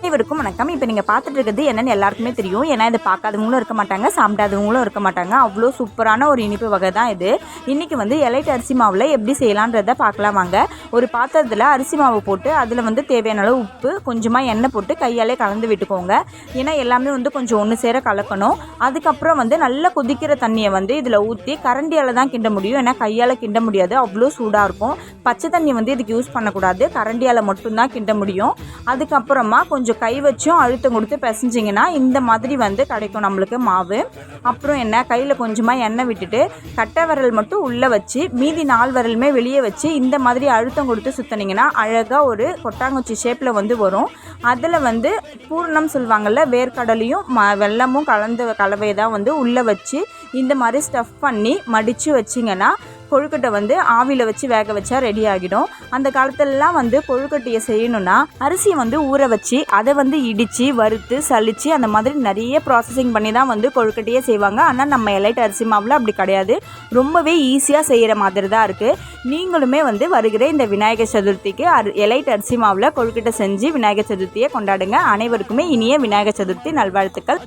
அனைவருக்கும் வணக்கம். இப்போ நீங்கள் பார்த்துட்டு இருக்கிறது என்னென்னு எல்லாருக்குமே தெரியும். ஏன்னா இது பார்க்காதவங்களும் இருக்க மாட்டாங்க, சாப்பிடாதவங்களும் இருக்க மாட்டாங்க. அவ்வளோ சூப்பரான ஒரு இனிப்பு வகை தான் இது. இன்றைக்கி வந்து எலைட் அரிசி மாவில் எப்படி செய்யலான்றதை பார்க்கலாம் வாங்க. ஒரு பாத்திரத்தில் அரிசி மாவு போட்டு அதில் வந்து தேவையான அளவு உப்பு, கொஞ்சமாக எண்ணெய் போட்டு கையாலே கலந்து விட்டுக்கோங்க. ஏன்னா எல்லாமே வந்து கொஞ்சம் ஒன்று சேர கலக்கணும். அதுக்கப்புறம் வந்து நல்லா கொதிக்கிற தண்ணியை வந்து இதில் ஊற்றி கரண்டியால் தான் கிண்ட முடியும். ஏன்னா கையால் கிண்ட முடியாது, அவ்வளோ சூடாக இருக்கும். பச்சை தண்ணி வந்து இதுக்கு யூஸ் பண்ணக்கூடாது, கரண்டியால் மட்டும்தான் கிண்ட முடியும். அதுக்கப்புறமா கொஞ்சம் கை வச்சும் அழுத்தம் கொடுத்து பிசைஞ்சிங்கன்னா இந்த மாதிரி வந்து கிடைக்கும் நம்மளுக்கு மாவு. அப்புறம் என்ன, கையில் கொஞ்சமாக எண்ணெய் விட்டுட்டு கட்டை விரல் மட்டும் உள்ளே வச்சு மீதி 4 விரலுமே வெளியே வச்சு இந்த மாதிரி அழுத்தம் கொடுத்து சுற்றினீங்கன்னா அழகாக ஒரு கொட்டாங்குச்சி ஷேப்பில் வந்து வரும். அதில் வந்து பூர்ணம் சொல்லுவாங்கள்ல, வேர்க்கடலையும் வெல்லமும் கலந்த கலவையை தான் வந்து உள்ளே வச்சு இந்த மாதிரி ஸ்டஃப் பண்ணி மடித்து வச்சிங்கன்னா கொழுக்கட்டை வந்து ஆவியில் வச்சு வேக வச்சா ரெடி ஆகிடும். அந்த காலத்துலலாம் வந்து கொழுக்கட்டையை செய்யணும்னா அரிசியை வந்து ஊற வச்சு அதை வந்து இடித்து வறுத்து சலித்து அந்த மாதிரி நிறைய ப்ராசஸிங் பண்ணி தான் வந்து கொழுக்கட்டையே செய்வாங்க. ஆனால் நம்ம எலைட் அரிசி மாவில் அப்படி கிடையாது, ரொம்பவே ஈஸியாக செய்கிற மாதிரி தான் இருக்குது. நீங்களுமே வந்து வருகிற இந்த விநாயகர் சதுர்த்திக்கு எலைட் அரிசி மாவில் கொழுக்கட்டை செஞ்சு விநாயகர் சதுர்த்தியை கொண்டாடுங்க. அனைவருக்குமே இனிய விநாயகர் சதுர்த்தி நல்வாழ்த்துக்கள்.